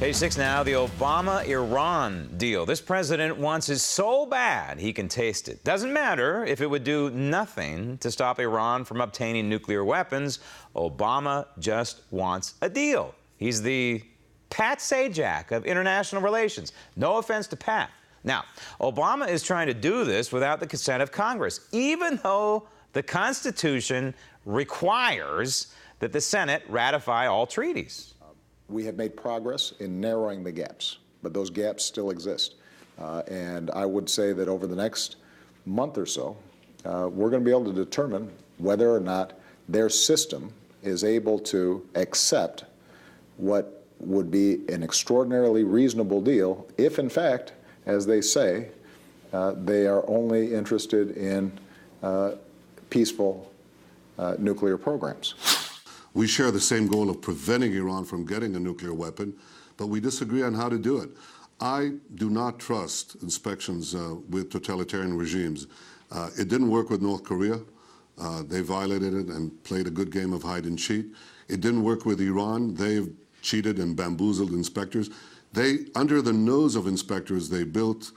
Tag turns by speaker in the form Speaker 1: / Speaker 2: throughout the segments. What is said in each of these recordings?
Speaker 1: Page 6 now, the Obama-Iran deal. This president wants it so bad he can taste it. Doesn't matter if it would do nothing to stop Iran from obtaining nuclear weapons. Obama just wants a deal. He's the Pat Sajak of international relations. No offense to Pat. Now, Obama is trying to do this without the consent of Congress, even though the Constitution requires that the Senate ratify all treaties.
Speaker 2: We have made progress in narrowing the gaps, but those gaps still exist. And I would say that over the next month or so, we're going to be able to determine whether or not their system is able to accept what would be an extraordinarily reasonable deal if, in fact, as they say, they are only interested in peaceful nuclear programs.
Speaker 3: We share the same goal of preventing Iran from getting a nuclear weapon, but we disagree on how to do it. I do not trust inspections with totalitarian regimes. It didn't work with North Korea. They violated it and played a good game of hide and cheat. It didn't work with Iran. They've cheated and bamboozled inspectors. Under the nose of inspectors, they built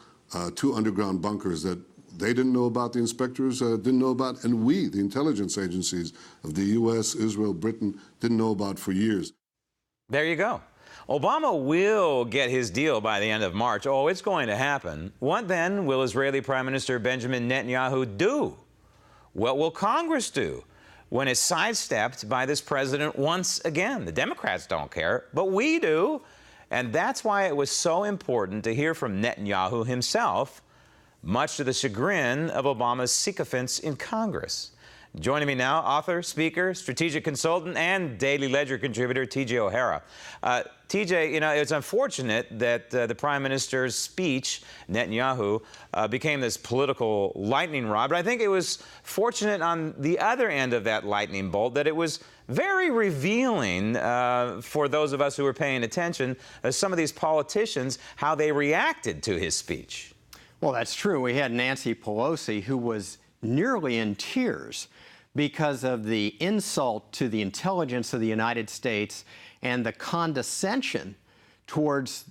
Speaker 3: 2 underground bunkers that they didn't know about, the inspectors didn't know about, and we, the intelligence agencies of the U.S., Israel, Britain, didn't know about for years.
Speaker 1: There you go. Obama will get his deal by the end of March. Oh, it's going to happen. What then will Israeli Prime Minister Benjamin Netanyahu do? What will Congress do when it's sidestepped by this president once again? The Democrats don't care, but we do. And that's why it was so important to hear from Netanyahu himself, much to the chagrin of Obama's sycophants in Congress. Joining me now, author, speaker, strategic consultant, and Daily Ledger contributor, T.J. O'Hara. T.J., you know, it's unfortunate that the Prime Minister's speech, Netanyahu, became this political lightning rod, but I think it was fortunate on the other end of that lightning bolt that it was very revealing for those of us who were paying attention, some of these politicians, how they reacted to his speech.
Speaker 4: Well, that's true. We had Nancy Pelosi, who was nearly in tears because of the insult to the intelligence of the United States and the condescension towards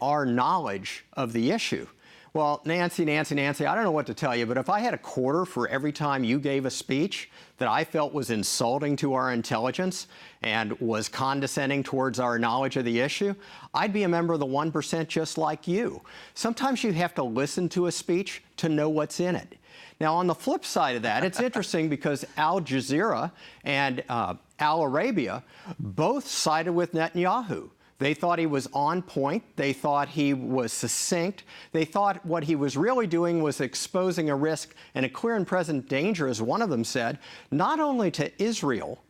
Speaker 4: our knowledge of the issue. Well, Nancy, I don't know what to tell you, but if I had a quarter for every time you gave a speech that I felt was insulting to our intelligence and was condescending towards our knowledge of the issue, I'd be a member of the 1% just like you. Sometimes you have to listen to a speech to know what's in it. Now, on the flip side of that, it's interesting because Al Jazeera and Al Arabia both sided with Netanyahu. They thought he was on point. They thought he was succinct. They thought what he was really doing was exposing a risk and a clear and present danger, as one of them said, not only to Israel,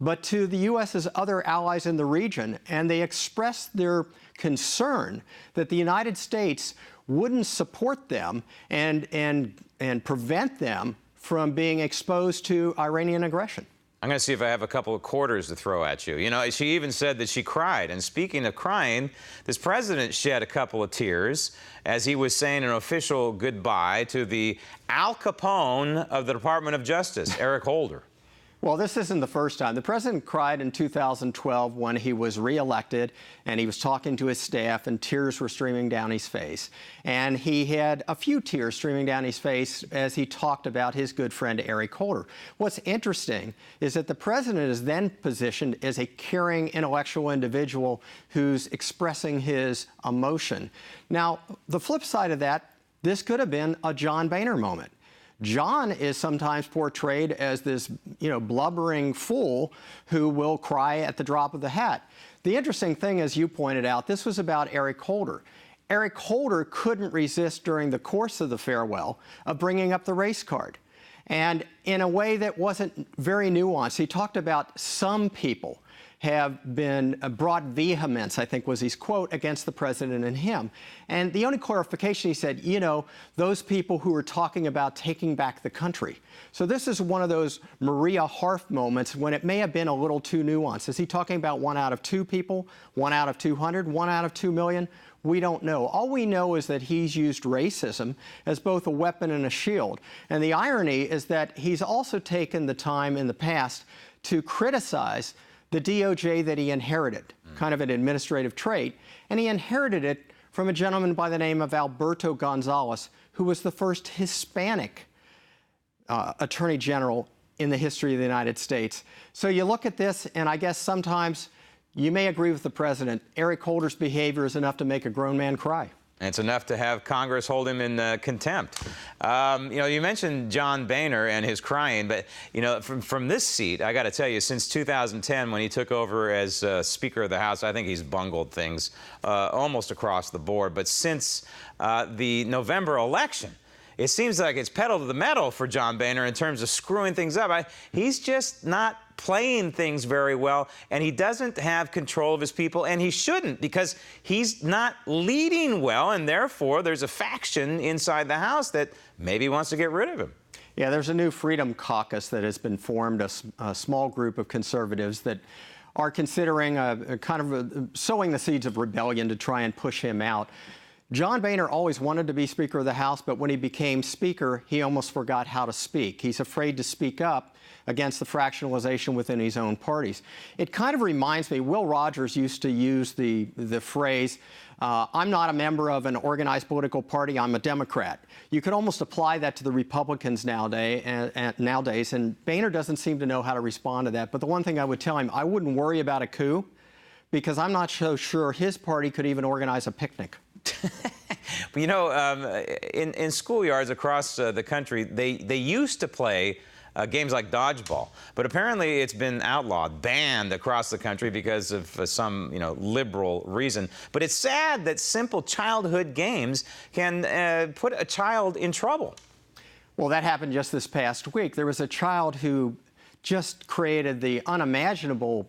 Speaker 4: but to the U.S.'s other allies in the region. And they expressed their concern that the United States wouldn't support them and prevent them from being exposed to Iranian aggression.
Speaker 1: I'm going to see if I have a couple of quarters to throw at you. You know, she even said that she cried. And speaking of crying, this president shed a couple of tears as he was saying an official goodbye to the Al Capone of the Department of Justice, Eric Holder.
Speaker 4: Well, this isn't the first time. The president cried in 2012 when he was reelected, and he was talking to his staff, and tears were streaming down his face. And he had a few tears streaming down his face as he talked about his good friend Eric Holder. What's interesting is that the president is then positioned as a caring, intellectual individual who's expressing his emotion. Now, the flip side of that, this could have been a John Boehner moment. John is sometimes portrayed as this, blubbering fool who will cry at the drop of the hat. The interesting thing, as you pointed out, this was about Eric Holder. Eric Holder couldn't resist during the course of the farewell of bringing up the race card. And in a way that wasn't very nuanced, he talked about some people have been brought vehemence, I think was his quote, against the president and him. And the only clarification, he said, those people who were talking about taking back the country. So this is one of those Maria Harf moments when it may have been a little too nuanced. Is he talking about 1 out of 2 people, 1 out of 200, 1 out of 2 million? We don't know. All we know is that he's used racism as both a weapon and a shield. And the irony is that he's also taken the time in the past to criticize the DOJ that he inherited. kind of an administrative trait, and he inherited it from a gentleman by the name of Alberto Gonzales, who was the first Hispanic Attorney General in the history of the United States. So you look at this, and I guess sometimes you may agree with the president. Eric Holder's behavior is enough to make a grown man cry.
Speaker 1: And it's enough to have Congress hold him in contempt. You mentioned John Boehner and his crying, but, from this seat, I got to tell you, since 2010, when he took over as Speaker of the House, I think he's bungled things almost across the board. But since the November election, it seems like it's pedal to the metal for John Boehner in terms of screwing things up. He's just not playing things very well, and he doesn't have control of his people, and he shouldn't, because he's not leading well, and therefore there's a faction inside the House that maybe wants to get rid of him.
Speaker 4: Yeah, there's a new Freedom Caucus that has been formed, a small group of conservatives that are considering sowing the seeds of rebellion to try and push him out. John Boehner always wanted to be Speaker of the House, but when he became Speaker, he almost forgot how to speak. He's afraid to speak up against the fractionalization within his own parties. It kind of reminds me, Will Rogers used to use the phrase, I'm not a member of an organized political party, I'm a Democrat. You could almost apply that to the Republicans nowadays, and Boehner doesn't seem to know how to respond to that. But the one thing I would tell him, I wouldn't worry about a coup, because I'm not so sure his party could even organize a picnic.
Speaker 1: In schoolyards across the country, they used to play games like dodgeball, but apparently it's been outlawed, banned across the country because of some liberal reason. But it's sad that simple childhood games can put a child in trouble.
Speaker 4: Well, that happened just this past week. There was a child who just created the unimaginable,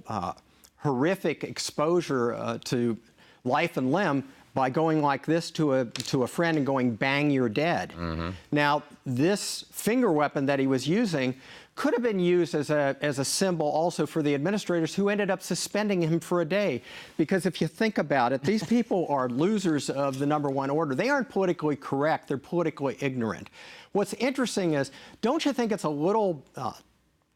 Speaker 4: horrific exposure to life and limb by going like this to a friend and going, bang, you're dead. Mm-hmm. Now, this finger weapon that he was using could have been used as a symbol also for the administrators who ended up suspending him for a day. Because if you think about it, these people are losers of the number one order. They aren't politically correct, they're politically ignorant. What's interesting is, don't you think it's a little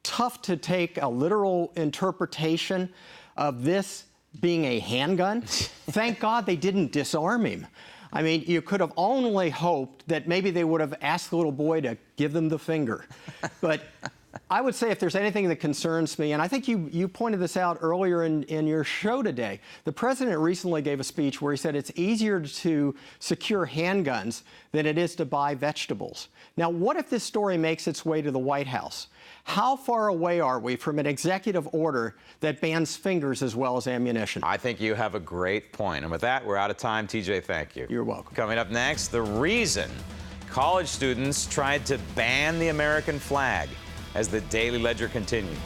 Speaker 4: tough to take a literal interpretation of this being a handgun? Thank God they didn't disarm him. I mean, you could have only hoped that maybe they would have asked the little boy to give them the finger. But I would say if there's anything that concerns me, and I think you pointed this out earlier in your show today, the president recently gave a speech where he said it's easier to secure handguns than it is to buy vegetables. Now, what if this story makes its way to the White House? How far away are we from an executive order that bans fingers as well as ammunition?
Speaker 1: I think you have a great point. And with that, we're out of time. TJ, thank you.
Speaker 4: You're welcome.
Speaker 1: Coming up next, the reason college students tried to ban the American flag as the Daily Ledger continues.